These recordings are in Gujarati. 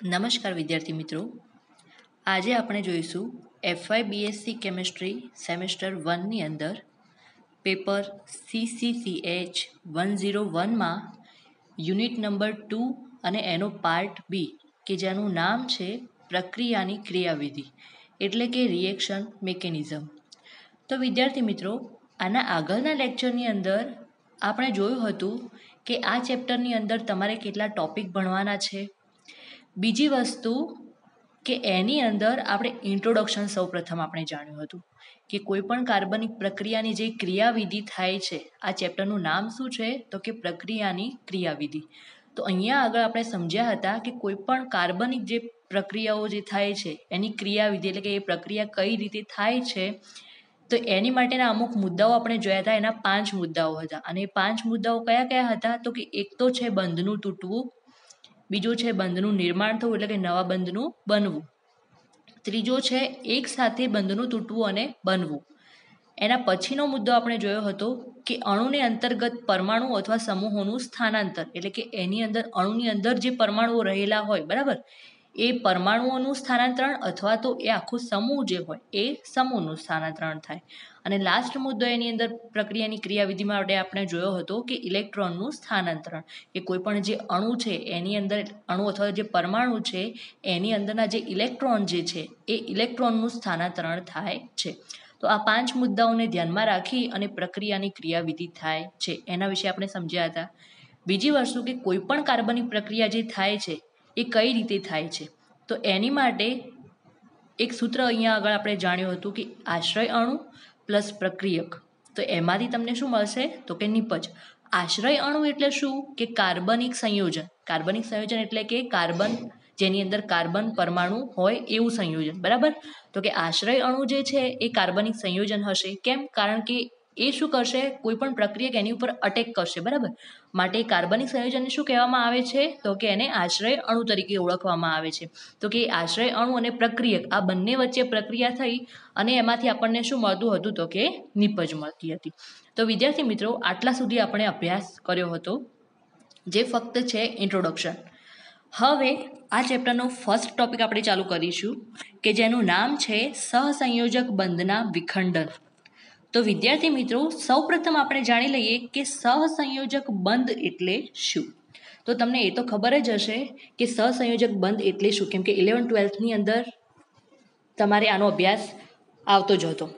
નમસ્કાર વિદ્યાર્થી મિત્રો, આજે આપણે જોઈશું FY BSc કેમેસ્ટ્રી સેમેસ્ટર 1ની અંદર પેપર CCCH 101માં યુનિટ નંબર 2 અને એનો પાર્ટ બી કે જેનું નામ છે પ્રક્રિયાની ક્રિયાવિધિ એટલે કે રિએક્શન મિકેનિઝમ. તો વિદ્યાર્થી મિત્રો, આના આગળના લેક્ચરની અંદર આપણે જોયું હતું કે આ ચેપ્ટરની અંદર તમારે કેટલા ટોપિક ભણવાના છે. બીજી વસ્તુ કે એની અંદર આપણે ઇન્ટ્રોડક્શન સૌપ્રથમ આપણે જાણ્યું હતું કે કોઈ પણ કાર્બનિક પ્રક્રિયાની જે ક્રિયાવિધિ થાય છે, આ ચેપ્ટરનું નામ શું છે તો કે પ્રક્રિયાની ક્રિયાવિધિ. તો અહીંયા આગળ આપણે સમજ્યા હતા કે કોઈ પણ કાર્બનિક જે પ્રક્રિયાઓ જે થાય છે એની ક્રિયાવિધિ એટલે કે એ પ્રક્રિયા કઈ રીતે થાય છે, તો એની માટેના અમુક મુદ્દાઓ આપણે જોયા હતા. એના 5 મુદ્દાઓ હતા અને એ 5 મુદ્દાઓ કયા કયા હતા તો કે એક તો છે બંધનું તૂટવું, બીજો છે બંધનું નિર્માણ થવું એટલે કે નવા બંધનું બનવું, ત્રીજો છે એક સાથે બંધનું તૂટવું અને બનવું. એના પછીનો મુદ્દો આપણે જોયો હતો કે અણુને અંતર્ગત પરમાણુ અથવા સમૂહોનું સ્થાનાંતર એટલે કે એની અંદર અણુની અંદર જે પરમાણુઓ રહેલા હોય, બરાબર, એ પરમાણુઓનું સ્થાનાંતરણ અથવા તો એ આખું સમૂહ જે હોય એ સમૂહનું સ્થાનાંતરણ થાય. અને લાસ્ટ મુદ્દો એની અંદર પ્રક્રિયાની ક્રિયાવિધિ માટે આપણે જોયો હતો કે ઇલેક્ટ્રોનનું સ્થાનાંતરણ, કે કોઈ પણ જે અણુ છે એની અંદર અણુ અથવા જે પરમાણુ છે એની અંદરના જે ઇલેક્ટ્રોન જે છે એ ઇલેક્ટ્રોનનું સ્થાનાંતરણ થાય છે. તો આ 5 મુદ્દાઓને ધ્યાનમાં રાખી અને પ્રક્રિયાની ક્રિયાવિધિ થાય છે એના વિશે આપણે સમજ્યા હતા. બીજી વસ્તુ કે કોઈ પણ કાર્બનિક પ્રક્રિયા જે થાય છે એ કઈ રીતે થાય છે, તો એની માટે એક સૂત્ર અહીંયા આગળ આપણે જાણ્યું હતું કે આશ્રય અણુ પ્લસ પ્રક્રિયક. તો એમાંથી તમને શું મળશે તો કે નિપજ. આશ્રય અણુ એટલે શું કે કાર્બનિક સંયોજન. કાર્બનિક સંયોજન એટલે કે કાર્બન જેની અંદર કાર્બન પરમાણુ હોય એવું સંયોજન, બરાબર. તો કે આશ્રય અણુ જે છે એ કાર્બનિક સંયોજન હશે. કેમ? કારણ કે એ શું કરશે, કોઈ પણ પ્રક્રિયક એની ઉપર અટેક કરશે, બરાબર. માટે કાર્બનિક સંયોજનને શું કહેવામાં આવે છે તો કે એને આશ્રય અણુ તરીકે ઓળખવામાં આવે છે. તો કે આશ્રય અણુ અને પ્રક્રિયક આ બંને વચ્ચે પ્રક્રિયા થઈ અને એમાંથી આપણને શું મળતું હતું તો કે નિપજ મળતી હતી. તો વિદ્યાર્થી મિત્રો, આટલા સુધી આપણે અભ્યાસ કર્યો હતો જે ફક્ત છે ઇન્ટ્રોડક્શન. હવે આ ચેપ્ટરનો ફર્સ્ટ ટોપિક આપણે ચાલુ કરીશું કે જેનું નામ છે સહસંયોજક બંધના વિખંડન. તો વિદ્યાર્થી મિત્રો, સૌપ્રથમ આપણે જાણી લઈએ કે સહસંયોજક બંધ એટલે શું. તો તમને એ તો ખબર જ હશે કે સહસંયોજક બંધ એટલે શું, કેમ કે 11th-12thની અંદર તમારે આનો અભ્યાસ આવતો જ હતો.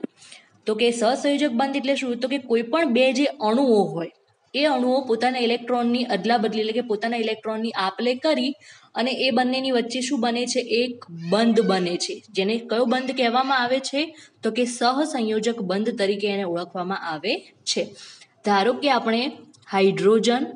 તો કે સહસંયોજક બંધ એટલે શું, તો કે કોઈ પણ બે જે અણુઓ હોય એ અણુઓ પોતાના ઇલેક્ટ્રોનની અદલા બદલી એટલે કે પોતાના ઇલેક્ટ્રોનની આપ-લે કરી અને એ બંનેની વચ્ચે શું બને છે, એક બંધ બને છે, જેને કયો બંધ કહેવામાં આવે છે તો કે સહસંયોજક બંધ તરીકે એને ઓળખવામાં આવે છે. ધારો કે આપણે હાઇડ્રોજન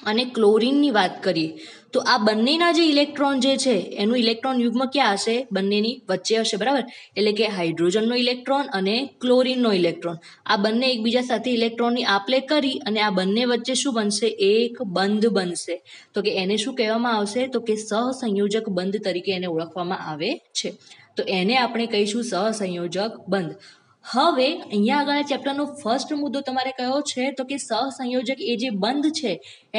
અને ક્લોરીનની વાત કરીએ તો આ બંનેના જે ઇલેક્ટ્રોન જે છે એનું ઇલેક્ટ્રોન યુગ્મ ક્યાં હશે, બંનેની વચ્ચે હશે, બરાબર. એટલે કે હાઇડ્રોજનનો ઇલેક્ટ્રોન અને ક્લોરીનનો ઇલેક્ટ્રોન આ બંને એકબીજા સાથે ઇલેક્ટ્રોનની આપ-લે કરી અને આ બંને વચ્ચે શું બનશે, એક બંધ બનશે. તો કે એને શું કહેવામાં આવશે તો કે સહસંયોજક બંધ તરીકે એને ઓળખવામાં આવે છે. તો એને આપણે કહીશું સહસંયોજક બંધ. હવે અહીંયા આગળ ચેપ્ટરનો ફર્સ્ટ મુદ્દો તમારે કયો છે તો કે સહસંયોજક એ જે બંધ છે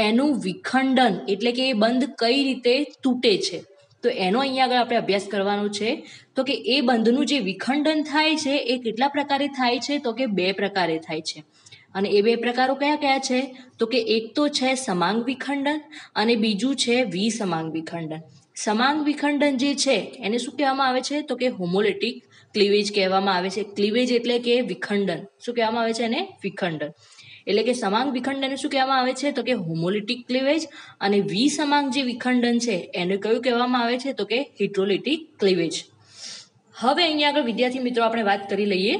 એનું વિખંડન એટલે કે એ બંધ કઈ રીતે તૂટે છે, તો એનો અહીંયા આગળ આપણે અભ્યાસ કરવાનો છે. તો કે એ બંધનું જે વિખંડન થાય છે એ કેટલા પ્રકારે થાય છે તો કે 2 પ્રકારે થાય છે. અને એ 2 પ્રકારો કયા કયા છે તો કે એક તો છે સમાંગ વિખંડન અને બીજું છે વિસમાંગ વિખંડન. સમાંગ વિખંડન જે છે એને શું કહેવામાં આવે છે તો કે હોમોલેટિક ક્લીવેજ કહેવામાં આવે છે. ક્લીવેજ એટલે કે વિખંડન. શું કહેવામાં આવે છે એને? વિખંડન. એટલે કે સમાંગ વિખંડનને શું કહેવામાં આવે છે તો કે હોમોલિટિક ક્લીવેજ અને વિસમાંગ જે વિખંડન છે એને કયું કહેવામાં આવે છે તો કે હિટ્રોલિટિક ક્લીવેજ. હવે અહીંયા આગળ વિદ્યાર્થી મિત્રો આપણે વાત કરી લઈએ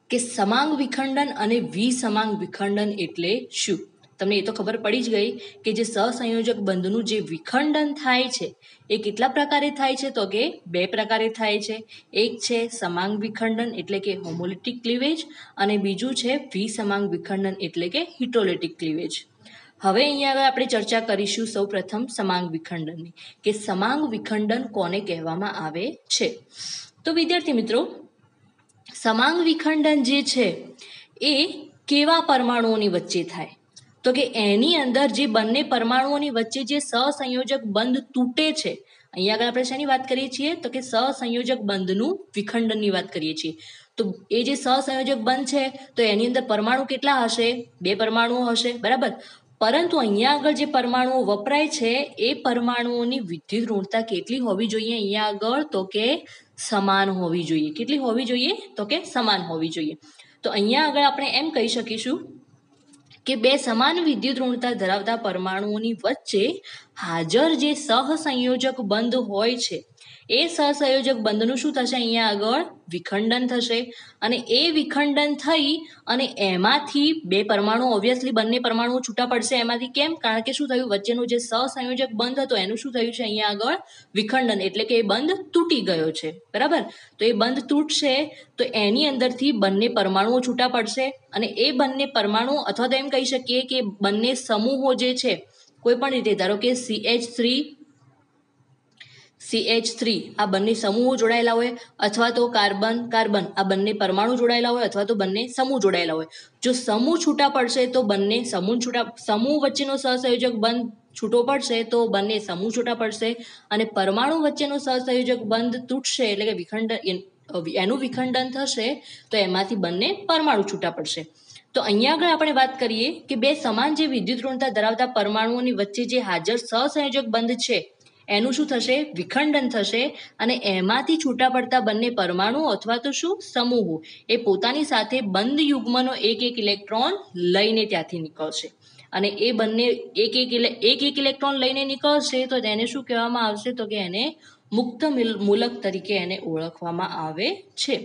કે સમાંગ વિખંડન અને વિસમાંગ વિખંડન એટલે શું. તમને એ તો ખબર પડી જ ગઈ કે જે સહસંયોજક બંધનું જે વિખંડન થાય છે એ કેટલા પ્રકારે થાય છે તો કે 2 પ્રકારે થાય છે. એક છે સમાંગ વિખંડન એટલે કે હોમોલિટિક ક્લીવેજ અને બીજું છે વિસમાંગ વિખંડન એટલે કે હિટ્રોલિટિક ક્લીવેજ. હવે અહીંયા આગળ આપણે ચર્ચા કરીશું સૌપ્રથમ સમાંગ વિખંડનની, કે સમાંગ વિખંડન કોને કહેવામાં આવે છે. તો વિદ્યાર્થી મિત્રો, સમાંગ વિખંડન જે છે એ કેવા પરમાણુઓની વચ્ચે થાય તો કે એની અંદર જે બંને પરમાણુઓની વચ્ચે જે સહસંયોજક બંધ તૂટે છે, અહીંયા આગળ આપણે શેની વાત કરીએ છીએ તો કે સહસંયોજક બંધનું વિખંડનની વાત કરીએ છીએ. તો એ જે સહસંયોજક બંધ છે તો એની અંદર પરમાણુ કેટલા હશે? 2 પરમાણુઓ હશે, બરાબર. પરંતુ અહીંયા આગળ જે પરમાણુઓ વપરાય છે એ પરમાણુઓની વિદ્યુત ઋણતા કેટલી હોવી જોઈએ અહીંયા આગળ? તો કે સમાન હોવી જોઈએ. કેટલી હોવી જોઈએ? તો કે સમાન હોવી જોઈએ. તો અહીંયા આગળ આપણે એમ કહી શકીશું કે 2 સમાન વિદ્યુત ઋણતા ધરાવતા પરમાણુઓની વચ્ચે હાજર જે સહસંયોજક બંધ હોય છે એ સહસંયોજક બંધનું શું થશે? અહીંયા આગળ વિખંડન થશે. અને એ વિખંડન થઈ અને એમાંથી 2 પરમાણુ ઓબ્વિયસલી બંને પરમાણુઓ છૂટા પડશે એમાંથી. કેમ? કારણ કે શું થયું? વચ્ચેનો જે સહસંયોજક બંધ હતો એનું શું થયું છે અહીંયા આગળ? વિખંડન. એટલે કે એ બંધ તૂટી ગયો છે, બરાબર. તો એ બંધ તૂટશે તો એની અંદરથી બંને પરમાણુઓ છૂટા પડશે અને એ બંને પરમાણુ અથવા તો એમ કહી શકીએ કે બંને સમૂહો જે છે કોઈ પણ રીતે, ધારો કે CH3 આ બંને સમૂહો જોડાયેલા હોય અથવા તો કાર્બન આ બંને પરમાણુ જોડાયેલા હોય અથવા તો બંને સમૂહ જોડાયેલા હોય. જો સમૂહ છૂટા પડશે તો બંને સમૂહ વચ્ચેનો સહસંયોજક બંધ છૂટો પડશે તો બંને સમૂહ છૂટા પડશે અને પરમાણુ વચ્ચેનો સહસંયોજક બંધ તૂટશે એટલે કે એનું વિખંડન થશે તો એમાંથી બંને પરમાણુ છૂટા પડશે. તો અહીંયા આગળ આપણે વાત કરીએ કે 2 સમાન જે વિદ્યુત ઋણતા ધરાવતા પરમાણુઓની વચ્ચે જે હાજર સહસંયોજક બંધ છે એનું શું થશે? વિખંડન થશે અને એમાંથી છૂટા પડતા બંને પરમાણુઓ અથવા તો શું સમૂહો એ પોતાની સાથે બંધ યુગ્મનો એક ઇલેક્ટ્રોન લઈને ત્યાંથી નીકળશે અને એ બંને એક ઇલેક્ટ્રોન લઈને નીકળશે તો તેને શું કહેવામાં આવશે? તો કે એને મુક્ત મૂલક તરીકે એને ઓળખવામાં આવે છે.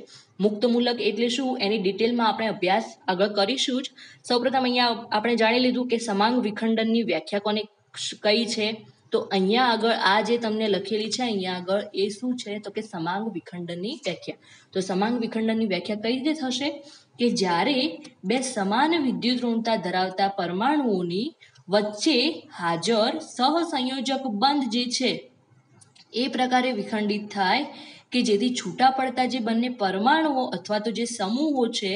મુક્ત મૂલક એટલે શું? એની ડિટેલમાં આપણે અભ્યાસ આગળ કરીશું જ. સૌપ્રથમ અહીંયા આપણે જાણી લીધું કે સમાંગ વિખંડનની વ્યાખ્યા કોને કઈ છે. તો અહીંયા આગળ આ જે તમને લખેલી છે અહીંયા આગળ એ શું છે? તો કે સમાંગ વિખંડનની વ્યાખ્યા. તો સમાંગ વિખંડનની વ્યાખ્યા કઈ રીતે થશે? કે જ્યારે 2 સમાન વિદ્યુત ઋણતા ધરાવતા પરમાણુઓની વચ્ચે હાજર સહસંયોજક બંધ જે છે એ પ્રકારે વિખંડિત થાય કે જેથી છૂટા પડતા જે બંને પરમાણુઓ અથવા તો જે સમૂહો છે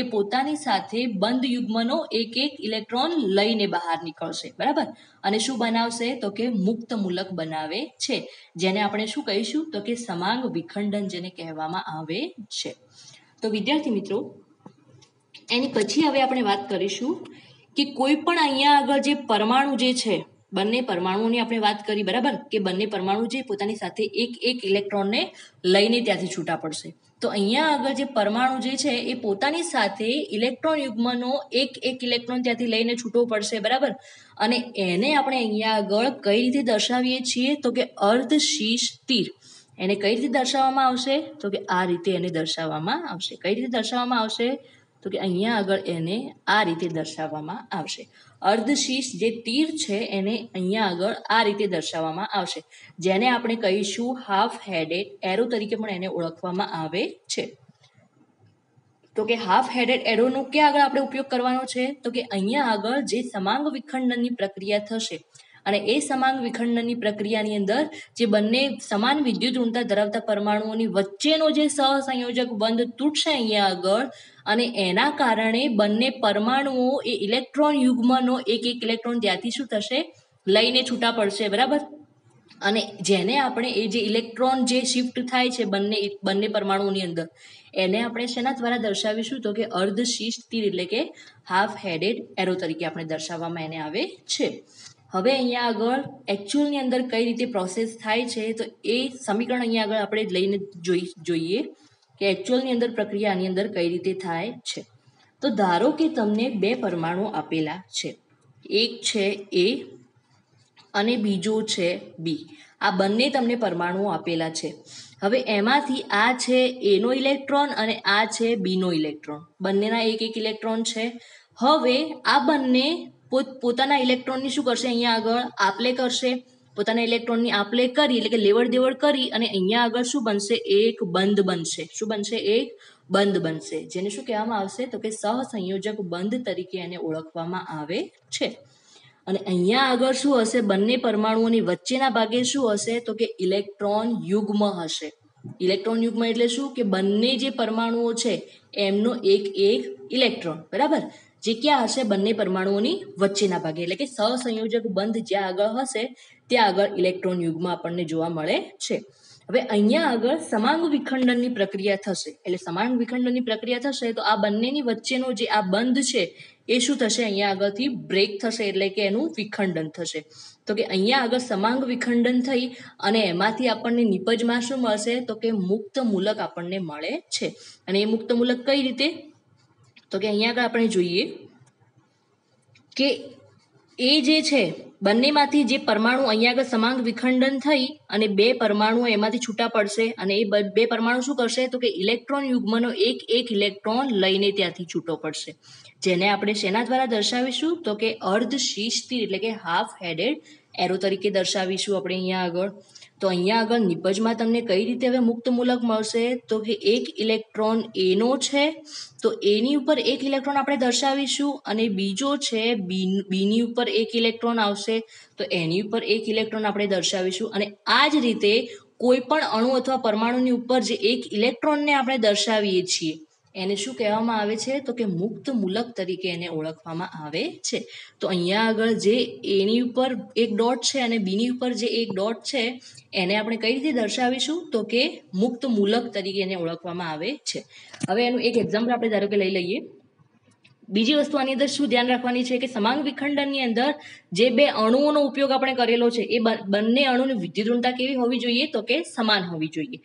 એ પોતાની સાથે બંધ યુગ્મનો એક ઇલેક્ટ્રોન લઈને બહાર નીકળશે, બરાબર. અને શું બનાવશે? તો કે મુક્ત મૂલક બનાવે છે, જેને આપણે શું કહીશું? તો કે સમાંગ વિખંડન જેને કહેવામાં આવે છે. તો વિદ્યાર્થી મિત્રો, એની પછી હવે આપણે વાત કરીશું કે કોઈ પણ અહીંયા આગળ જે પરમાણુ જે છે, બંને પરમાણુઓની આપણે વાત કરી, બરાબર, કે બંને પરમાણુ જે પોતાની સાથે એક ઇલેક્ટ્રોનને લઈને ત્યાંથી છૂટા પડશે. તો અહીંયા આગળ જે પરમાણુ જે છે એ પોતાની સાથે ઇલેક્ટ્રોન યુગ્મનો એક ઇલેક્ટ્રોન ત્યાંથી લઈને છૂટો પડશે, બરાબર. અને એને આપણે અહીંયા આગળ કઈ રીતે દર્શાવીએ છીએ? તો કે અર્ધશીર્ષ તીર. એને કઈ રીતે દર્શાવવામાં આવશે? તો કે આ રીતે એને દર્શાવવામાં આવશે. કઈ રીતે દર્શાવવામાં આવશે? તો કે અહીંયા આગળ એને આ રીતે દર્શાવવામાં આવશે. અર્ધશીર્ષ જે તીર છે એને અહીંયા આગળ આ રીતે દર્શાવવામાં આવશે, જેને આપણે કહીશું હાફ હેડેડ એરો તરીકે પણ એને ઓળખવામાં આવે છે. તો કે હાફ હેડેડ એરોનો ક્યાં આગળ આપણે ઉપયોગ કરવાનો છે? તો કે અહીંયા આગળ જે સમાંગ વિખંડનની પ્રક્રિયા થશે અને એ સમાંગ વિખંડનની પ્રક્રિયાની અંદર જે બંને સમાન વિદ્યુત ઋણતા ધરાવતા પરમાણુઓની વચ્ચેનો જે સહસંયોજક બંધ તૂટશે અહીંયા આગળ અને એના કારણે બંને પરમાણુઓ એ ઇલેક્ટ્રોન યુગ્મનો એક ઇલેક્ટ્રોન ત્યાંથી શું થશે? લઈને છૂટા પડશે, બરાબર. અને જેને આપણે એ જે ઇલેક્ટ્રોન જે શિફ્ટ થાય છે બંને પરમાણુઓની અંદર એને આપણે શેના દ્વારા દર્શાવીશું? તો કે અર્ધશીર્ષ તીર એટલે કે હાફ હેડેડ એરો તરીકે આપણે દર્શાવવામાં એને આવે છે. હવે અહીંયા આગળ એકચ્યુઅલની અંદર કઈ રીતે પ્રોસેસ થાય છે તો એ સમીકરણ અહીંયા આગળ આપણે લઈને જોઈએ કે એકચ્યુઅલની અંદર પ્રક્રિયા આની અંદર કઈ રીતે થાય છે. તો ધારો કે તમને 2 પરમાણુ આપેલા છે, એક છે A અને બીજો છે B. આ બંને તમને પરમાણુઓ આપેલા છે. હવે એમાંથી આ છે A નો ઇલેક્ટ્રોન અને આ છે B નો ઇલેક્ટ્રોન. બંનેના એક ઇલેક્ટ્રોન છે. હવે આ બંને પોતાના ઇલેક્ટ્રોનની શું કરશે? અહીંયા આગળ આપલે કરશે. પોતાના ઇલેક્ટ્રોનની આપલે કરી એટલે કે લેવડ દેવડ કરી અને અહીંયા આગળ શું બનશે? એક બંધ બનશે. શું બનશે? એક બંધ બનશે, જેને શું કહેવામાં આવશે? તો કે સહસંયોજક બંધ તરીકે એને ઓળખવામાં આવે છે. અને અહીંયા આગળ શું હશે? બંને પરમાણુઓની વચ્ચેના ભાગે શું હશે? તો કે ઇલેક્ટ્રોન યુગ્મ હશે. ઇલેક્ટ્રોન યુગ્મ એટલે શું? કે બંને જે પરમાણુઓ છે એમનો એક ઇલેક્ટ્રોન, બરાબર. જે ક્યાં હશે? બંને પરમાણુઓની વચ્ચેના ભાગે, એટલે કે સહસંયોજક બંધ જ્યાં આગળ હશે ત્યાં આગળ ઇલેક્ટ્રોન યુગ્મ આપણને જોવા મળે છે. હવે અહીંયા આગળ સમાંગ વિખંડનની પ્રક્રિયા થશે, એટલે સમાંગ વિખંડનની પ્રક્રિયા થશે તો આ બંનેની વચ્ચેનો જે આ બંધ છે એ શું થશે? અહીંયા આગળથી બ્રેક થશે, એટલે કે એનું વિખંડન થશે. તો કે અહીંયા આગળ સમાંગ વિખંડન થઈ અને એમાંથી આપણને નિપજમાં શું મળશે? તો કે મુક્ત મૂલક આપણને મળે છે. અને એ મુક્ત મૂલક કઈ રીતે? તો કે અહીંયા આગળ આપણે જોઈએ કે એ જે છે બંનેમાંથી જે પરમાણુ અહીંયા આગળ સમાંગ વિખંડન થઈ અને બે પરમાણુઓ એમાંથી છૂટા પડશે અને એ બે પરમાણુ શું કરશે? તો કે ઇલેક્ટ્રોન યુગ્મનો એક એક ઇલેક્ટ્રોન લઈને ત્યાંથી છૂટો પડશે, જેને આપણે શેના દ્વારા દર્શાવીશું? તો કે અર્ધ શીશ તીર એટલે કે હાફ હેડેડ એરો તરીકે દર્શાવીશું આપણે અહીંયા આગળ. તો અહીંયા આગળ નિપજમાં તમને કઈ રીતે હવે મુક્ત મૂલક મળશે? તો કે એક ઇલેક્ટ્રોન એનો છે તો એની ઉપર એક ઇલેક્ટ્રોન આપણે દર્શાવીશું અને બીજો છે બીની ઉપર એક ઇલેક્ટ્રોન આવશે તો એની ઉપર એક ઇલેક્ટ્રોન આપણે દર્શાવીશું. અને આ જ રીતે કોઈ પણ અણુ અથવા પરમાણુની ઉપર જે એક ઇલેક્ટ્રોનને આપણે દર્શાવીએ છીએ એને શું કહેવામાં આવે છે? તો કે મુક્ત મૂલક તરીકે એને ઓળખવામાં આવે છે. તો અહીંયા આગળ જે એની ઉપર એક ડોટ છે અને બીની ઉપર જે એક ડોટ છે એને આપણે કઈ રીતે દર્શાવીશું? તો કે મુક્ત મૂલક તરીકે એને ઓળખવામાં આવે છે. હવે એનું એક એક્ઝામ્પલ આપણે ધારો કે લઈ લઈએ. બીજી વસ્તુ આની અંદર શું ધ્યાન રાખવાની છે કે સમાંગ વિખંડનની અંદર જે બે અણુઓનો ઉપયોગ આપણે કરેલો છે એ બંને અણુની વિદ્યુત ઋણતા કેવી હોવી જોઈએ? તો કે સમાન હોવી જોઈએ.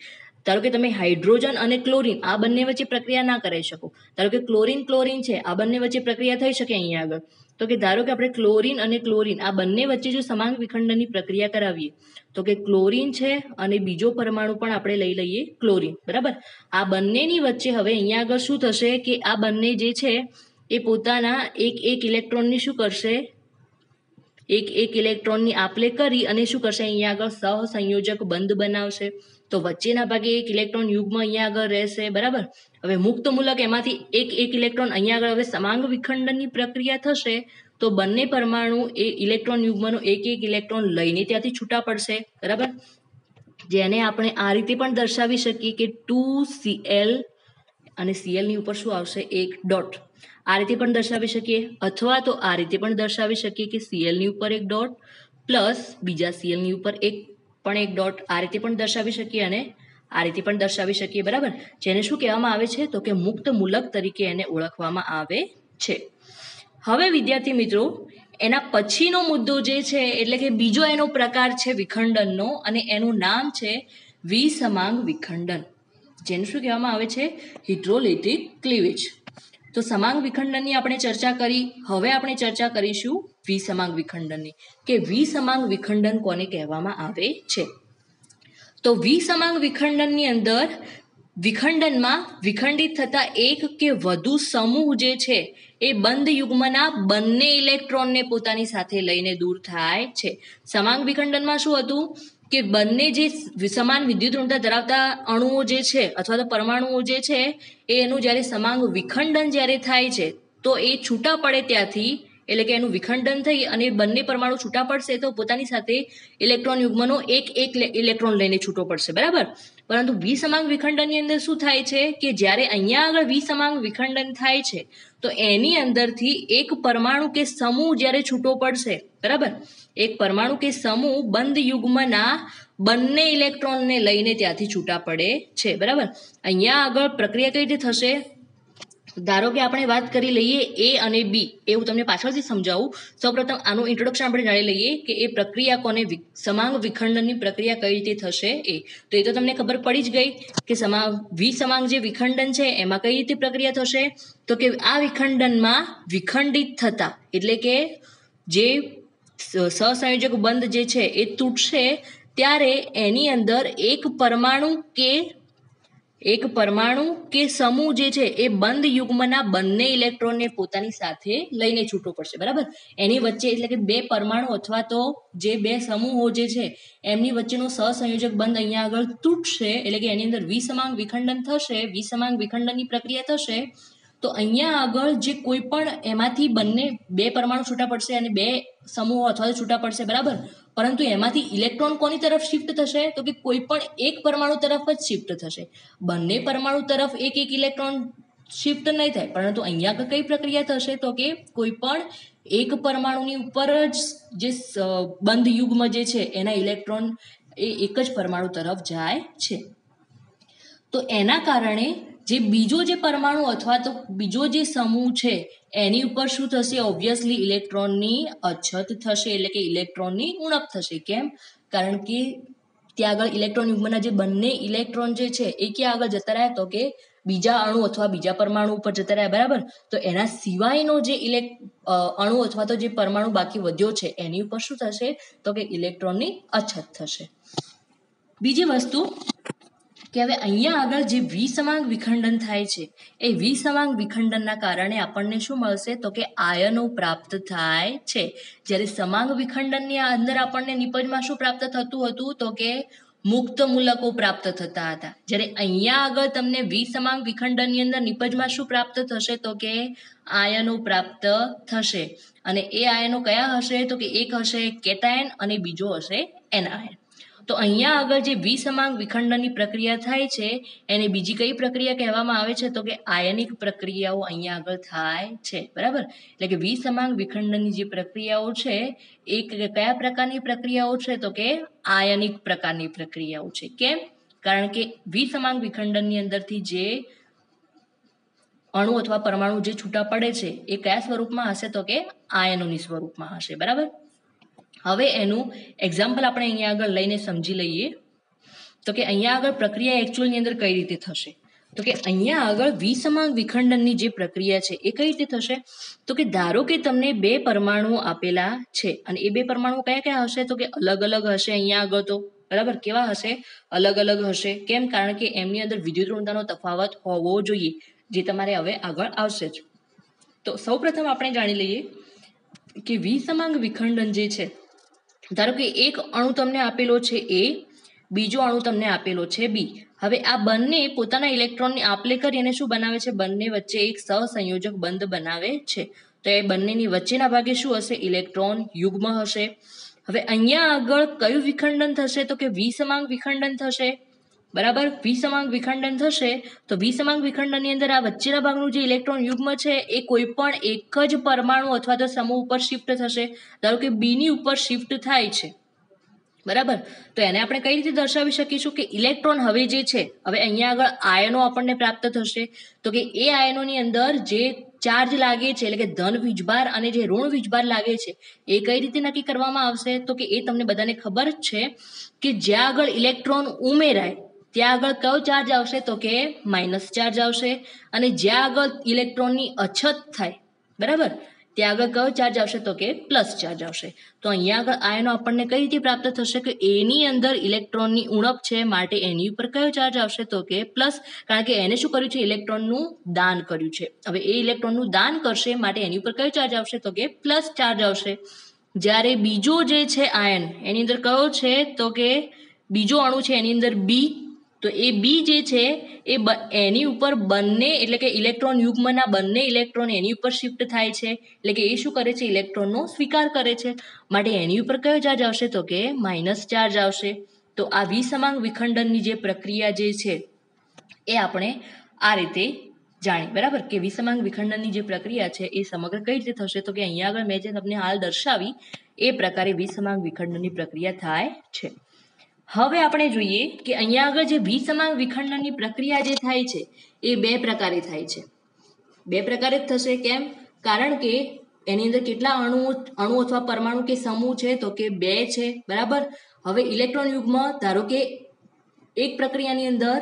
ધારો કે તમે હાઇડ્રોજન અને ક્લોરીન આ બંને વચ્ચે પ્રક્રિયા ના કરી શકો. ધારો કે ક્લોરીન છે આ બંને વચ્ચે પ્રક્રિયા થઈ શકે અહીંયા આગળ. તો કે ધારો કે આપણે ક્લોરીન અને ક્લોરીન આ બંને વચ્ચે જો સમાંગ વિખંડનની પ્રક્રિયા કરાવીએ તો કે ક્લોરીન છે અને બીજો પરમાણુ પણ આપણે લઈ લઈએ ક્લોરીન, બરાબર. આ બંનેની વચ્ચે હવે અહીંયા આગળ શું થશે કે આ બંને જે છે એ પોતાના એક એક ઇલેક્ટ્રોનની શું કરશે? એક એક ઇલેક્ટ્રોનની આપલે કરી અને શું કરશે? અહીંયા આગળ સહસંયોજક બંધ બનાવશે. તો વચ્ચેના ભાગે એક ઇલેક્ટ્રોન યુગ્મ અહીંયા આગળ રહેશે, બરાબર. હવે મુક્ત મૂલક એમાંથી એક એક ઇલેક્ટ્રોન અહીંયા આગળ હવે સમાંગ વિખંડનની પ્રક્રિયા થશે તો બંને પરમાણુ એ ઇલેક્ટ્રોન યુગ્મનો એક એક ઇલેક્ટ્રોન લઈને ત્યાંથી છૂટા પડશે, બરાબર. જેને આપણે આ રીતે પણ દર્શાવી શકીએ કે 2Cl અને Cl ની ઉપર શું આવશે? એક ડોટ. આ રીતે પણ દર્શાવી શકીએ અથવા તો આ રીતે પણ દર્શાવી શકીએ કે Cl ની ઉપર એક ડોટ પ્લસ બીજા Cl ની ઉપર એક ડોટ. આ રીતે પણ દર્શાવી શકીએ અને આ રીતે પણ દર્શાવી શકીએ, બરાબર. જેને શું કહેવામાં આવે છે? તો કે મુક્ત મૂલક તરીકે એને ઓળખવામાં આવે છે. હવે વિદ્યાર્થી મિત્રો એના પછીનો મુદ્દો જે છે એટલે કે બીજો એનો પ્રકાર છે વિખંડનનો અને એનું નામ છે વિસમાંગ વિખંડન, જેને શું કહેવામાં આવે છે? હિડ્રોલિટિક ક્લીવેજ. તો સમાંગ વિખંડનની આપણે ચર્ચા કરી. હવે આપણે ચર્ચા કરીશું વિસમાંગ વિખંડનની કે વિસમાંગ વિખંડન કોને કહેવામાં આવે છે. તો વિસમાંગ વિખંડનની અંદર વિખંડનમાં વિખંડિત થતા એક કે વધુ સમૂહ જે છે એ બંધ યુગ્મના બંને ઇલેક્ટ્રોનને પોતાની સાથે લઈને દૂર થાય છે. સમાંગ વિખંડનમાં શું હતું કે બંને જે સમાન વિદ્યુત ઋણતા ધરાવતા અણુઓ જે છે અથવા તો પરમાણુઓ જે છે એનું જ્યારે સમાંગ વિખંડન જ્યારે થાય છે તો એ છૂટા પડે ત્યાંથી એટલે કે એનું વિખંડન થઈ અને બંને પરમાણુ છૂટા પડશે તો પોતાની સાથે ઇલેક્ટ્રોન યુગ્મનો એક એક ઇલેક્ટ્રોન લઈને છૂટો પડશે, બરાબર. પરંતુ વિસમાંગ વિખંડનની અંદર શું થાય છે કે જ્યારે અહીંયા આગળ વિસમાંગ વિખંડન થાય છે તો એની અંદરથી એક પરમાણુ કે સમૂહ જ્યારે છૂટો પડશે, બરાબર. એક પરમાણુ કે સમૂહ બંધ યુગ્મના બંને ઇલેક્ટ્રોનને લઈને ત્યાંથી છૂટા પડે છે, બરાબર. અહીંયા આગળ પ્રક્રિયા કઈ રીતે થશે? ધારો કે આપણે વાત કરી લઈએ A અને B, એવું તમને પાછળથી સમજાવું. સૌપ્રથમ આનું ઇન્ટ્રોડક્શન આપણે જાણી લઈએ કે એ પ્રક્રિયા કોને સમાંગ વિખંડનની પ્રક્રિયા કઈ રીતે થશે તો એ તો તમને ખબર પડી જ ગઈ કે વિસમાંગ જે વિખંડન છે એમાં કઈ રીતે પ્રક્રિયા થશે તો કે આ વિખંડનમાં વિખંડિત થતા એટલે કે જે સહસંયોજક બંધ જે છે એ તૂટશે ત્યારે એની અંદર એક પરમાણુ કે સમૂહ જે છે એ બંધ યુગ્મના બંને ઇલેક્ટ્રોનને પોતાની સાથે લઈને છૂટો પડશે, બરાબર. એની વચ્ચે એટલે કે બે પરમાણુ અથવા તો જે બે સમૂહો જે છે એમની વચ્ચેનો સહસંયોજક બંધ અહીંયા આગળ તૂટશે એટલે કે એની અંદર વિસમાંગ વિખંડન થશે. વિસમાંગ વિખંડનની પ્રક્રિયા થશે તો અહીંયા આગળ જે કોઈ પણ એમાંથી બે પરમાણુ છૂટા પડશે અને બે સમૂહો અથવા તો છૂટા પડશે, બરાબર. પરંતુ એમાંથી ઇલેક્ટ્રોન કોની તરફ શિફ્ટ થશે તો કે કોઈ પણ એક પરમાણુ તરફ જ શિફ્ટ થશે. બંને પરમાણુ તરફ એક એક ઇલેક્ટ્રોન શિફ્ટ નહીં થાય, પરંતુ અહીંયા આગળ કઈ પ્રક્રિયા થશે તો કે કોઈ પણ એક પરમાણુની ઉપર જ જે બંધ યુગ્મ જે છે એના ઇલેક્ટ્રોન એ એક જ પરમાણુ તરફ જાય છે. તો એના કારણે જે બીજો જે પરમાણુ અથવા તો બીજો જે સમૂહ છે એની ઉપર શું થશે? ઓબ્વિયસલી ઇલેક્ટ્રોનની અછત થશે, એટલે કે ઇલેક્ટ્રોનની ઉણપ થશે. કેમ? કારણ કે ત્યાં આગળ ઇલેક્ટ્રોન યુગ્મના જે બંને ઇલેક્ટ્રોન જે છે એ ક્યાં આગળ જતા રહ્યા? તો કે બીજા અણુ અથવા બીજા પરમાણુ ઉપર જતા રહ્યા, બરાબર. તો એના સિવાયનો જે અણુ અથવા તો જે પરમાણુ બાકી વધ્યો છે એની ઉપર શું થશે? તો કે ઇલેક્ટ્રોનની અછત થશે. બીજી વસ્તુ કે હવે અહીંયા આગળ જે વિસમાંગ વિખંડન થાય છે એ વિસમાંગ વિખંડનના કારણે આપણને શું મળશે? તો કે આયનો પ્રાપ્ત થાય છે. જ્યારે સમાંગ વિખંડનની અંદર આપણને નિપજમાં શું પ્રાપ્ત થતું હતું? તો કે મુક્ત મૂલકો પ્રાપ્ત થતા હતા. જ્યારે અહીંયા આગળ તમને વિસમાંગ વિખંડનની અંદર નિપજમાં શું પ્રાપ્ત થશે? તો કે આયનો પ્રાપ્ત થશે. અને એ આયનો કયા હશે? તો કે એક હશે કેટાયન અને બીજો હશે એનાયન. તો અહીંયા આગળ જે વિસમાંગ વિખંડનની પ્રક્રિયા થાય છે એને બીજી કઈ પ્રક્રિયા કહેવામાં આવે છે? તો કે આયનિક પ્રક્રિયાઓ અહીંયા આગળ થાય છે, બરાબર. એટલે કે વિસમાંગ વિખંડનની જે પ્રક્રિયાઓ છે એ કયા પ્રકારની પ્રક્રિયાઓ છે? તો કે આયનિક પ્રકારની પ્રક્રિયાઓ છે. કેમ? કારણ કે વિસમાંગ વિખંડનની અંદરથી જે અણુ અથવા પરમાણુ જે છૂટા પડે છે એ કયા સ્વરૂપમાં હશે? તો કે આયનોની સ્વરૂપમાં હશે, બરાબર. હવે એનું એક્ઝામ્પલ આપણે અહીંયા આગળ લઈને સમજી લઈએ. તો કે અહીંયા આગળ પ્રક્રિયા એકચ્યુઅલની અંદર કઈ રીતે થશે? તો કે અહીંયા આગળ વિસમાંગ વિખંડનની જે પ્રક્રિયા છે એ કઈ રીતે થશે? તો કે ધારો કે તમને બે પરમાણુઓ આપેલા છે અને એ બે પરમાણુઓ કયા કયા હશે? તો કે અલગ અલગ હશે. અહીંયા આગળ તો બરાબર કેવા હશે? અલગ અલગ હશે. કેમ? કારણ કે એમની અંદર વિદ્યુત ઋણતાનો તફાવત હોવો જોઈએ, જે તમારે હવે આગળ આવશે જ. તો સૌપ્રથમ આપણે જાણી લઈએ કે વિસમાંગ વિખંડન જે છે, ધારો કે એક અણુ તમને આપેલો છે A, બીજો અણુ તમને આપેલો છે B. હવે આ બંને પોતાના ઇલેક્ટ્રોનની આપ-લે કરી અને શું બનાવે છે? બંને વચ્ચે એક સહસંયોજક બંધ બનાવે છે. તો એ બંનેની વચ્ચેના ભાગે શું હશે? ઇલેક્ટ્રોન યુગ્મ હશે. હવે અહીંયા આગળ કયું વિખંડન થશે? તો કે વિસમાંગ વિખંડન થશે, બરાબર. વિસમાંગ વિખંડન થશે તો વિસમાંગ વિખંડનની અંદર આ વચ્ચેના ભાગનું જે ઇલેક્ટ્રોન યુગ્મ છે એ કોઈ પણ એક જ પરમાણુ અથવા તો સમૂહ ઉપર શિફ્ટ થશે. ધારો કે B ની ઉપર શિફ્ટ થાય છે, બરાબર. તો એને આપણે કઈ રીતે દર્શાવી શકીશું? કે ઇલેક્ટ્રોન હવે જે છે, હવે અહીંયા આગળ આયનો આપણને પ્રાપ્ત થશે. તો કે એ આયનોની અંદર જે ચાર્જ લાગે છે, એટલે કે ધન વીજભાર અને જે ઋણ વીજભાર લાગે છે એ કઈ રીતે નક્કી કરવામાં આવશે? તો કે એ તમને બધાને ખબર જ છે કે જ્યાં આગળ ઇલેક્ટ્રોન ઉમેરાય ત્યાં આગળ કયો ચાર્જ આવશે? તો કે માઇનસ ચાર્જ આવશે. અને જ્યાં આગળ ઇલેક્ટ્રોનની અછત થાય, બરાબર, ત્યાં આગળ કયો ચાર્જ આવશે? તો કે પ્લસ ચાર્જ આવશે. તો અહીંયા આગળ આયનો આપણને કઈ રીતે પ્રાપ્ત થશે? કે એની અંદર ઇલેક્ટ્રોનની ઉણપ છે, માટે એની ઉપર કયો ચાર્જ આવશે? તો કે પ્લસ. કારણ કે એને શું કર્યું છે? ઇલેક્ટ્રોનનું દાન કર્યું છે. હવે એ ઇલેક્ટ્રોનનું દાન કરશે માટે એની ઉપર કયો ચાર્જ આવશે? તો કે પ્લસ ચાર્જ આવશે. જ્યારે બીજો જે છે આયન, એની અંદર કયો છે? તો કે બીજો અણુ છે એની અંદર B. તો એ B જે છે એ એની ઉપર બંને, એટલે કે ઇલેક્ટ્રોન યુગ્મના બંને ઇલેક્ટ્રોન એની ઉપર શિફ્ટ થાય છે. એટલે કે એ શું કરે છે? ઇલેક્ટ્રોનનો સ્વીકાર કરે છે, માટે એની ઉપર કયો ચાર્જ આવશે? તો કે માઇનસ ચાર્જ આવશે. તો આ વિસમાંગ વિખંડનની જે પ્રક્રિયા જે છે એ આપણે આ રીતે જાણી, બરાબર. કે વિસમાંગ વિખંડનની જે પ્રક્રિયા છે એ સમગ્ર કઈ રીતે થશે? તો કે અહીંયા આગળ મેં જે તમને હાલ દર્શાવી એ પ્રકારે વિસમાંગ વિખંડનની પ્રક્રિયા થાય છે. હવે આપણે જોઈએ કે અહીંયા આગળ જે વિસમાંગ વિખંડનની પ્રક્રિયા જે થાય છે એ બે પ્રકારે થાય છે. બે પ્રકારે જ થશે. કેમ? કારણ કે એની અંદર કેટલા અણુ અથવા પરમાણુ કે સમૂહ છે? તો કે 2 છે, બરાબર. હવે ઇલેક્ટ્રોન યુગ્મ, ધારો કે એક પ્રક્રિયાની અંદર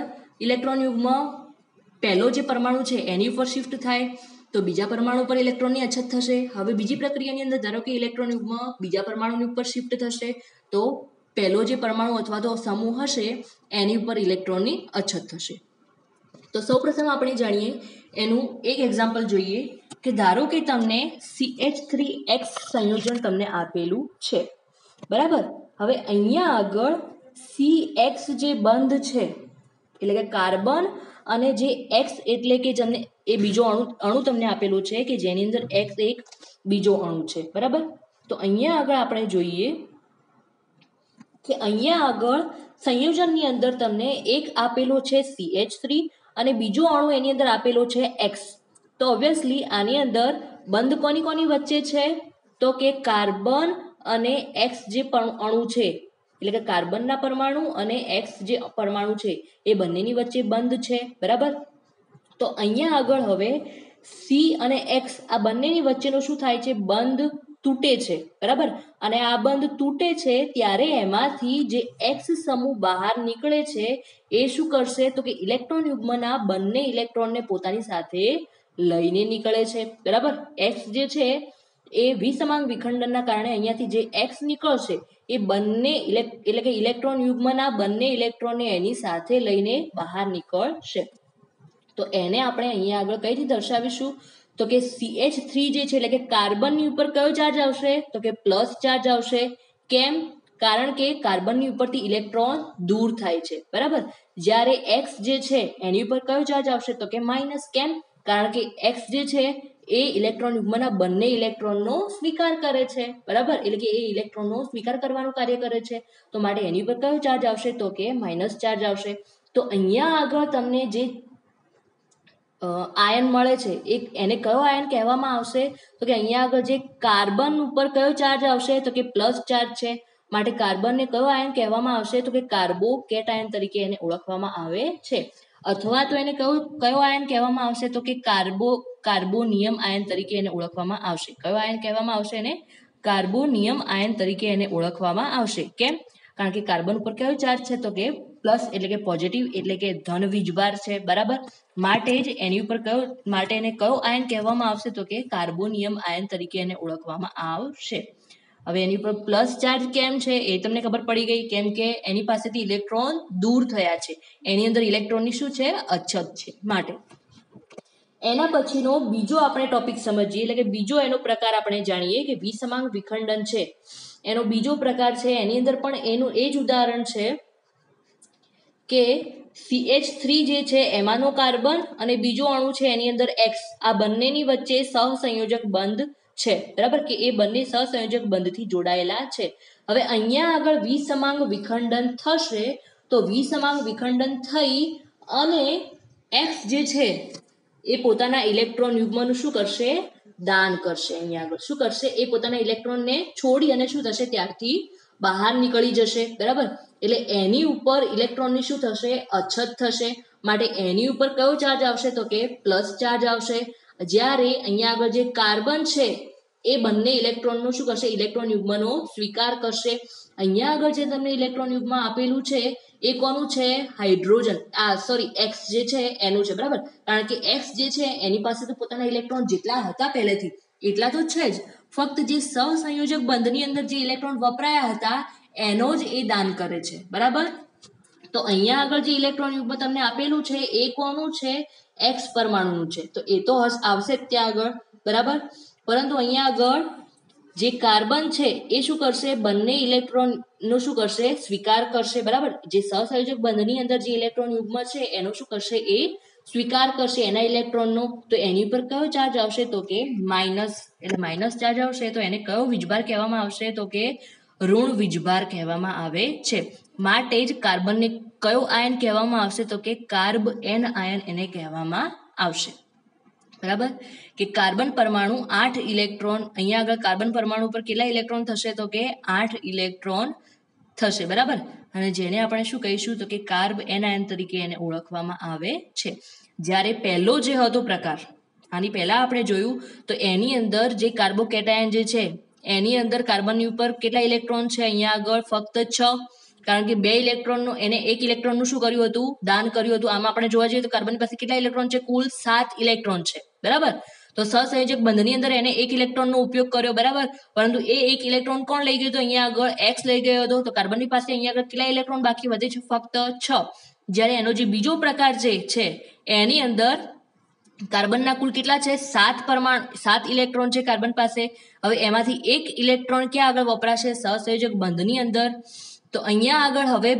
ઇલેક્ટ્રોન યુગ્મ પહેલો જે પરમાણુ છે એની ઉપર શિફ્ટ થાય તો બીજા પરમાણુ પર ઇલેક્ટ્રોનની અછત થશે. હવે બીજી પ્રક્રિયાની અંદર ધારો કે ઇલેક્ટ્રોન યુગ્મ બીજા પરમાણુની ઉપર શિફ્ટ થશે તો પહેલો જે પરમાણુ અથવા તો સમૂહ હશે એની ઉપર ઇલેક્ટ્રોનની અછત થશે. તો સૌપ્રથમ આપણે જાણીએ એનું એક એક્ઝામ્પલ જોઈએ કે ધારો કે તમને CH3X સંયોજન તમને આપેલું છે, બરાબર. હવે અહીંયા આગળ CX જે બંધ છે, એટલે કે કાર્બન, અને જે X એટલે કે તમને એ બીજો અણુ તમને આપેલો છે કે જેની અંદર X એક બીજો અણુ છે, બરાબર. તો અહીંયા આગળ આપણે જોઈએ કે અહીંયા આગળ સંયોજનની અંદર તમને એક આપેલો છે CH3 અને બીજો અણુ એની અંદર આપેલો છે એક્સ. તો ઓબ્વિયસલી આની અંદર બંધ કોની કોની વચ્ચે છે તો કે કાર્બન અને એક્સ જે અણુ છે એટલે કે કાર્બનના પરમાણુ અને એક્સ જે પરમાણુ છે એ બંનેની વચ્ચે બંધ છે બરાબર. તો અહીંયા આગળ હવે સી અને એક્સ આ બંનેની વચ્ચેનો શું થાય છે બંધ તૂટે છે બરાબર. અને આ બંધ તૂટે છે ત્યારે એમાંથી જે એક્સ સમૂહ બહાર નીકળે છે એ શું કરશે તો કે ઇલેક્ટ્રોન યુગ્મના બંને ઇલેક્ટ્રોનને પોતાની સાથે લઈને નીકળે છે બરાબર. એક્સ જે છે એ વિસમાંગ વિખંડનના કારણે અહીંયાથી જે એક્સ નીકળશે એ બંને એટલે કે ઇલેક્ટ્રોન યુગ્મના બંને ઇલેક્ટ્રોનને એની સાથે લઈને બહાર નીકળશે. તો એને આપણે અહીંયા આગળ કઈ રીતે દર્શાવીશું તો કે CH3 જે છે એટલે કે કાર્બનની ઉપર કયો ચાર્જ આવશે તો કે પ્લસ ચાર્જ આવશે. કેમ? કારણ કે કાર્બનની ઉપરથી ઇલેક્ટ્રોન દૂર થાય છે બરાબર. જ્યારે એક્સ જે છે એની ઉપર કયો ચાર્જ આવશે તો કે માઇનસ. કેમ? કારણ કે એક્સ જે છે એ ઇલેક્ટ્રોન યુગ્મના બંને ઇલેક્ટ્રોનનો સ્વીકાર કરે છે બરાબર. એટલે કે એ ઇલેક્ટ્રોનનો સ્વીકાર કરવાનું કાર્ય કરે છે. તો માટે એની ઉપર કયો ચાર્જ આવશે તો કે માઇનસ ચાર્જ આવશે. તો અહીંયા આગળ તમને જે આયન મળે છે એને કયો આયન કહેવામાં આવશે તો કે અહીંયા આગળ જે કાર્બન ઉપર કયો ચાર્જ આવશે તો કે પ્લસ ચાર્જ છે. માટે કાર્બનને કયો આયન કહેવામાં આવશે તો કે કાર્બોકેટ આયન તરીકે એને ઓળખવામાં આવે છે. અથવા તો એને કયો આયન કહેવામાં આવશે તો કે કાર્બોનિયમ આયન તરીકે એને ઓળખવામાં આવશે. કયો આયન કહેવામાં આવશે એને કાર્બોનિયમ આયન તરીકે એને ઓળખવામાં આવશે. કેમ? કારણ કે કાર્બન ઉપર કયો ચાર્જ છે તો કે પ્લસ એટલે કે પોઝિટિવ એટલે કે ધન વીજભાર છે બરાબર. માટે જ એની ઉપર માટે એને કયો આયન કહેવામાં આવશે તો કે કાર્બોનિયમ આયન તરીકે એને ઓળખવામાં આવશે. હવે એની ઉપર પ્લસ ચાર્જ કેમ છે એ તમને ખબર પડી ગઈ. કેમ કે એની પાસેથી ઇલેક્ટ્રોન દૂર થયા છે, એની અંદર ઇલેક્ટ્રોનની શું છે અછત છે માટે. એના પછીનો બીજો આપણે ટોપિક સમજીએ એટલે કે બીજો એનો પ્રકાર આપણે જાણીએ કે વિસમાંગ વિખંડન છે એનો બીજો પ્રકાર છે. એની અંદર પણ એનું એ જ ઉદાહરણ છે કે CH3 જે છે એમાંનો કાર્બન અને બીજો અણુ છે એની અંદર એક્સ આ બંનેની વચ્ચે સહસંયોજક બંધ છે બરાબર. કે એ બંને સહસંયોજક બંધથી જોડાયેલા છે. હવે અહીંયા આગળ વિસમાંગ વિખંડન થશે તો વિસમાંગ વિખંડન થઈ અને એક્સ જે છે એ પોતાના ઇલેક્ટ્રોન યુગ્મનું શું કરશે દાન કરશે. અહીંયા આગળ શું કરશે એ પોતાના ઇલેક્ટ્રોનને છોડી અને શું થશે ત્યારથી બહાર નીકળી જશે બરાબર. એટલે એની ઉપર ઇલેક્ટ્રોનની શું થશે અછત થશે. માટે એની ઉપર કયો ચાર્જ આવશે તો કે પ્લસ ચાર્જ આવશે. જ્યારે અહીંયા આગળ જે કાર્બન છે એ બંને ઇલેક્ટ્રોનનો શું કરશે ઇલેક્ટ્રોન યુગ્મનો સ્વીકાર કરશે. અહીંયા આગળ જે તમને ઇલેક્ટ્રોન યુગ્મ આપેલું છે એ કોનું છે હાઇડ્રોજન એક્સ જે છે એનું છે બરાબર. કારણ કે એક્સ જે છે એની પાસે તો પોતાના ઇલેક્ટ્રોન જેટલા હતા પહેલેથી એટલા તો છે જ, ફક્ત જે સહસંયોજક બંધની અંદર જે ઇલેક્ટ્રોન વપરાયા હતા એનો જ એ દાન કરે છે બરાબર. તો અહીંયા આગળ જે ઇલેક્ટ્રોન યુગ્મ તમને આપેલું છે એ કોનું છે એક્સ પરમાણુનું છે. તો એ તો આવશે જ ત્યાં આગળ બરાબર. પરંતુ અહીંયા આગળ જે કાર્બન છે એ શું કરશે બંને ઇલેક્ટ્રોનનો શું કરશે સ્વીકાર કરશે બરાબર. જે સહસંયોજક બંધની અંદર જે ઇલેક્ટ્રોન યુગ્મ છે એનો શું કરશે એ સ્વીકાર કરશે એના ઇલેક્ટ્રોનનો. તો એની ઉપર કયો ચાર્જ આવશે તો કે માઇનસ. એટલે માઇનસ ચાર્જ આવશે તો એને કયો વીજભાર કહેવામાં આવશે તો કે ઋણ વીજભાર કહેવામાં આવે છે. માટે જ કાર્બનને કયો આયન કહેવામાં આવશે તો કે કાર્બ એન આયન એને કહેવામાં આવશે બરાબર. કે કાર્બન પરમાણુ 8 ઇલેક્ટ્રોન અહીંયા આગળ કાર્બન પરમાણુ પર કેટલા ઇલેક્ટ્રોન થશે તો કે 8 ઇલેક્ટ્રોન થશે બરાબર. અને જેને આપણે શું કહીશું તો કે કાર્બ એન આયન તરીકે એને ઓળખવામાં આવે છે. જ્યારે પહેલો જે હતો પ્રકાર આની પહેલા આપણે જોયું તો એની અંદર જે કાર્બોકેટાયન જે છે એની અંદર કાર્બનની ઉપર કેટલા ઇલેક્ટ્રોન છે અહીંયા આગળ ફક્ત 6. કારણ કે 2 ઇલેક્ટ્રોનનું એને 1 ઇલેક્ટ્રોનનું શું કર્યું હતું દાન કર્યું હતું. આમાં આપણે જોવા જઈએ તો કાર્બનની પાસે કેટલા ઇલેક્ટ્રોન છે કુલ 7 ઇલેક્ટ્રોન છે બરાબર. તો સહસંયોજક બંધની અંદર એને 1 ઇલેક્ટ્રોનનો ઉપયોગ કર્યો બરાબર. પરંતુ એ 1 ઇલેક્ટ્રોન કોણ લઈ ગયું તો અહીંયા આગળ એક્સ લઈ ગયો હતો. તો કાર્બનની પાસે અહીંયા આગળ કેટલા ઇલેક્ટ્રોન બાકી વધે છે ફક્ત 6. જ્યારે એનો જે બીજો પ્રકાર છે એની અંદર કાર્બનના કુલ કેટલા છે 7 ઇલેક્ટ્રોન છે કાર્બન પાસે. હવે એમાંથી 1 ઇલેક્ટ્રોન ક્યાં આગળ વપરાશે સહસંયોજક બંધની અંદર. તો અહીંયા આગળ હવે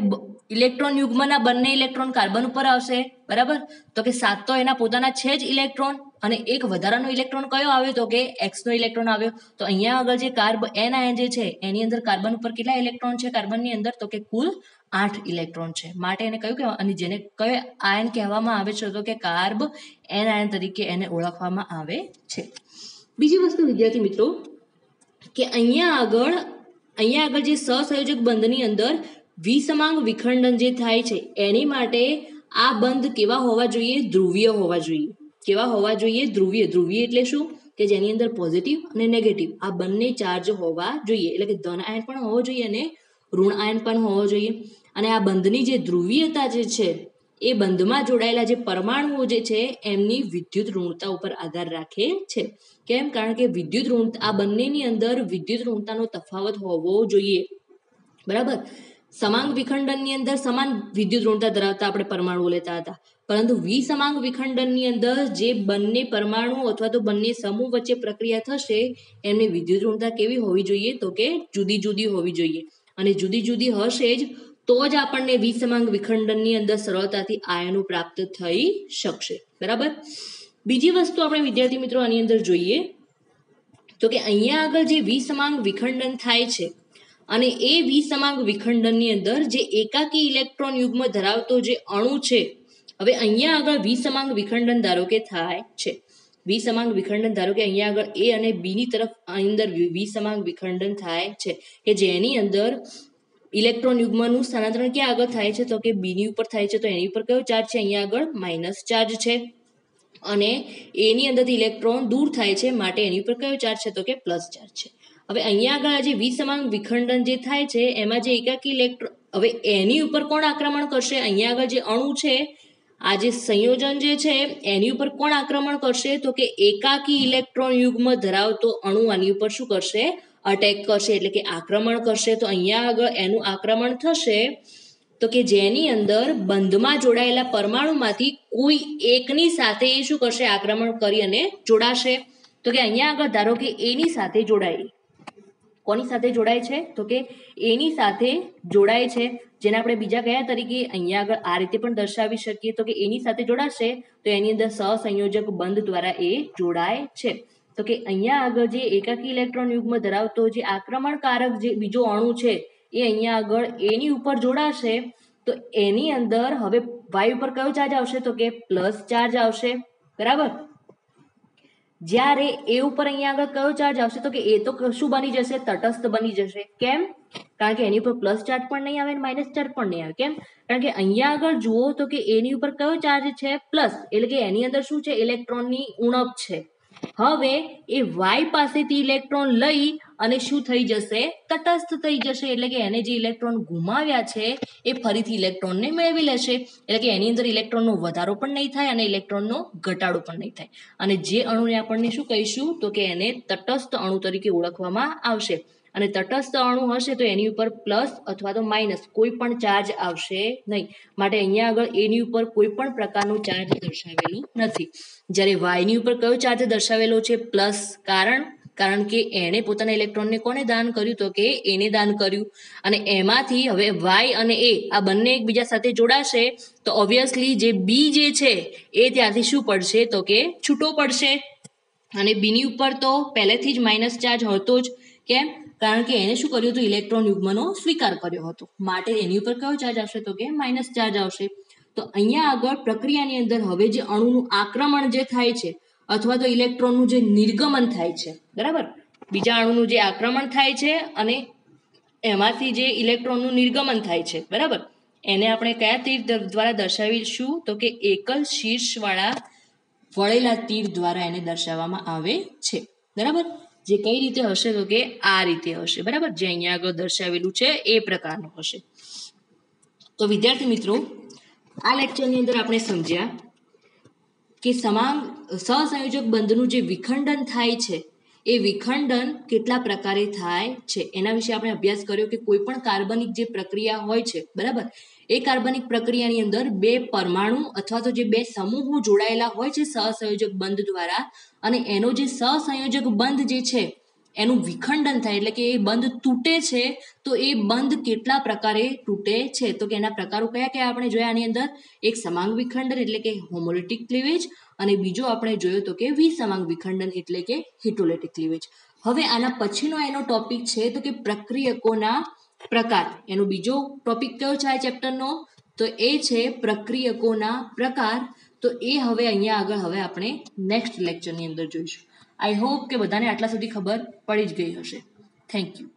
ઇલેક્ટ્રોન યુગ્મના બંને ઇલેક્ટ્રોન કાર્બન ઉપર આવશે બરાબર. તો કે 7 તો એના પોતાના છે જ ઇલેક્ટ્રોન અને એક વધારાનો ઇલેક્ટ્રોન કયો આવ્યો તો કે એક્સનો ઇલેક્ટ્રોન આવ્યો. તો અહીંયા આગળ જે એન આયન જે છે એની અંદર કાર્બન ઉપર કેટલા ઇલેક્ટ્રોન છે કાર્બનની અંદર તો કે કુલ 8 ઇલેક્ટ્રોન છે. માટે એને કયું કહેવાય અને જેને કયો આયન કહેવામાં આવે છે તો કે કાર્બ એન આયન તરીકે એને ઓળખવામાં આવે છે. બીજી વસ્તુ વિદ્યાર્થી મિત્રો કે અહીંયા આગળ જે સહસંયોજક બંધની અંદર વિસમાંગ વિખંડન જે થાય છે એની માટે આ બંધ કેવા હોવા જોઈએ? ધ્રુવીય હોવા જોઈએ. કેવા હોવા જોઈએ? ધ્રુવીય. ધ્રુવીય એટલે શું કે જેની અંદર પોઝિટિવ અને નેગેટિવ આ બંને ચાર્જ હોવા જોઈએ. એટલે કે ધન આયન પણ હોવો જોઈએ અને ઋણ આયન પણ હોવો જોઈએ. અને આ બંધની જે ધ્રુવીયતા જે છે એ બંધમાં જોડાયેલા જે પરમાણુઓ જે છે એમની વિદ્યુત ઋણતા ઉપર આધાર રાખે છે. કેમ? કારણ કે વિદ્યુત ઋણતા આ બંનેની અંદર વિદ્યુત ઋણતાનો તફાવત હોવો જોઈએ. બરાબર. સમાંગ વિખંડનની અંદર સમાન વિદ્યુત ઋણતા ધરાવતા આપણે પરમાણુઓ લેતા હતા, પરંતુ વિસમાંગ વિખંડનની અંદર જે બંને પરમાણુ અથવા તો બંને સમૂહ વચ્ચે પ્રક્રિયા થશે એમની વિદ્યુત ઋણતા કેવી હોવી જોઈએ તો કે જુદી જુદી હોવી જોઈએ. અને જુદી જુદી હશે જ તો જ આપણને વિસમાંગ વિખંડનની અંદર સરળતાથી આયનો પ્રાપ્ત થઈ શકશે. બરાબર. બીજી વસ્તુ આપણે વિદ્યાર્થી મિત્રો આની અંદર જોઈએ તો કે અહીંયા આગળ જે વિસમાંગ વિખંડન થાય છે અને એ વિસમાંગ વિખંડનની અંદર જે એકાકી ઇલેક્ટ્રોન યુગ્મ ધરાવતો જે અણુ છે, હવે અહીંયા આગળ વિસમાંગ વિખંડન ધારો કે થાય છે. વિસમાંગ વિખંડન ધારો કે અહીંયા આગળ એ અને બી ની તરફ અંદર વિસમાંગ વિખંડન થાય છે કે જેની અંદર ઇલેક્ટ્રોન યુગ્મનું સ્થાનાંતરણ ક્યાં આગળ થાય છે તો કે બી ની ઉપર થાય છે. તો એની ઉપર કયો ચાર્જ છે? અહીંયા આગળ માઇનસ ચાર્જ છે. અને એની અંદરથી ઇલેક્ટ્રોન દૂર થાય છે માટે એની ઉપર કયો ચાર્જ છે તો કે પ્લસ ચાર્જ છે. હવે અહીંયા આગળ જે વિસમાંગ વિખંડન જે થાય છે એમાં જે એકાકી ઇલેક્ટ્રોન, હવે એની ઉપર કોણ આક્રમણ કરશે? અહીંયા આગળ જે અણુ છે આ જે સંયોજન જે છે એની ઉપર કોણ આક્રમણ કરશે તો કે એકાકી ઇલેક્ટ્રોન યુગ્મ ધરાવતો અણુ આની ઉપર શું કરશે? અટેક કરશે, એટલે કે આક્રમણ કરશે. તો અહીંયા આગળ એનું આક્રમણ થશે તો કે જેની અંદર બંધમાં જોડાયેલા પરમાણુમાંથી કોઈ એકની સાથે એ શું કરશે? આક્રમણ કરી અને જોડાશે. તો કે અહીંયા આગળ ધારો કે એની સાથે જોડાય. કોની સાથે જોડાય છે તો કે એની સાથે જોડાય છે, જેને આપણે બીજા કયા તરીકે અહીંયા આગળ આ રીતે પણ દર્શાવી શકીએ તો કે એની સાથે જોડાશે તો એની અંદર સહસંયોજક બંધ દ્વારા એ જોડાય છે. તો કે અહીંયા આગળ જે એકાકી ઇલેક્ટ્રોન યુગ્મ ધરાવતો જે આક્રમણકારક જે બીજો અણુ છે એ અહીંયા આગળ એની ઉપર જોડાશે તો એની અંદર હવે વાય ઉપર કયો ચાર્જ આવશે તો કે પ્લસ ચાર્જ આવશે. બરાબર. જ્યારે એ ઉપર અહીંયા આગળ કયો ચાર્જ આવશે તો કે એ તો શું બની જશે? તટસ્થ બની જશે. કેમ? કારણ કે એની ઉપર પ્લસ ચાર્જ પણ નહીં આવે અને માઇનસ ચાર્જ પણ નહીં આવે. કેમ? કારણ કે અહીંયા આગળ જુઓ તો કે એની ઉપર કયો ચાર્જ છે? પ્લસ, એટલે કે એની અંદર શું છે? ઇલેક્ટ્રોનની ઉણપ છે. હવે એ વાય પાસેથી ઇલેક્ટ્રોન લઈ અને શું થઈ જશે? તટસ્થ થઈ જશે. એટલે કે એને જે ઇલેક્ટ્રોન ગુમાવ્યા છે એ ફરીથી ઇલેક્ટ્રોનને મેળવી લેશે. એટલે કે એની અંદર ઇલેક્ટ્રોનનો વધારો પણ નહીં થાય અને ઇલેક્ટ્રોનનો ઘટાડો પણ નહીં થાય. અને જે અણુને આપણને શું કહીશું તો કે એને તટસ્થ અણુ તરીકે ઓળખવામાં આવશે. અને તટસ્થ અણુ હશે તો એની ઉપર પ્લસ અથવા તો માઇનસ કોઈ પણ ચાર્જ આવશે નહીં. માટે અહીંયા આગળ એની ઉપર કોઈ પણ પ્રકારનો ચાર્જ દર્શાવેલું નથી. જ્યારે વાયની ઉપર કયો ચાર્જ દર્શાવેલો છે? પ્લસ. કારણ કે એણે પોતાના ઇલેક્ટ્રોનને કોને દાન કર્યું તો કે એને દાન કર્યું. અને એમાંથી હવે વાય અને એ આ બંને એકબીજા સાથે જોડાશે તો ઓબ્વિયસલી જે બી જે છે એ ત્યાંથી શું પડશે તો કે છૂટો પડશે. અને બીની ઉપર તો પહેલેથી જ માઇનસ ચાર્જ હતો જ. કેમ? કારણ કે એને શું કર્યું હતું? ઇલેક્ટ્રોન યુગ્મનો સ્વીકાર કર્યો હતો. માટે એની ઉપર કયો ચાર્જ આવશે તો કે માઇનસ ચાર્જ આવશે. તો અહીંયા આગળ પ્રક્રિયાની અંદર હવે જે અણુનું આક્રમણ જે થાય છે અથવા તો ઇલેક્ટ્રોનનું જે નિર્ગમન થાય છે, બરાબર, બીજા અણુનું જે આક્રમણ થાય છે અને એમાંથી જે ઇલેક્ટ્રોનનું નિર્ગમન થાય છે, બરાબર, એને આપણે કયા તીર દ્વારા દર્શાવીશું તો કે એકલ શીર્ષવાળા વળેલા તીર દ્વારા એને દર્શાવવામાં આવે છે. બરાબર. જે કઈ રીતે હશે તો કે આ રીતે હશે. બરાબર. જે અહીંયા આગળ દર્શાવેલું છે એ પ્રકારનું હશે. તો વિદ્યાર્થી મિત્રો, આ લેક્ચરની અંદર આપણે સમજ્યા કે સહસંયોજક બંધનું જે વિખંડન થાય છે એ વિખંડન કેટલા પ્રકારે થાય છે એના વિશે આપણે અભ્યાસ કર્યો કે કોઈ પણ કાર્બનિક જે પ્રક્રિયા હોય છે, બરાબર, એ કાર્બનિક પ્રક્રિયાની અંદર બે પરમાણુ અથવા તો જે બે સમૂહો જોડાયેલા હોય છે સહસંયોજક બંધ દ્વારા, અને એનો જે સહસંયોજક બંધ જે છે એનું વિખંડન થાય એટલે કે એ બંધ તૂટે છે તો એ બંધ કેટલા પ્રકારે તૂટે છે તો કે એના પ્રકારો કયા કયા આપણે જોયા આની અંદર એક સમાંગ વિખંડન એટલે કે હોમોલિટિક ક્લીવેજ અને બીજો આપણે જોયો તો કે વિસમાંગ વિખંડન એટલે કે હિટોલિટિક ક્લીવેજ. હવે આના પછીનો એનો ટોપિક છે તો કે પ્રક્રિયકોના પ્રકાર. એનો બીજો ટોપિક કયો છે આ ચેપ્ટરનો તો એ છે પ્રક્રિયકોના પ્રકાર. તો એ હવે અહીંયા આગળ હવે આપણે નેક્સ્ટ લેક્ચરની અંદર જોઈશું. આઈ હોપ કે બધાને આટલા સુધી ખબર પડી જ ગઈ હશે. Thank you.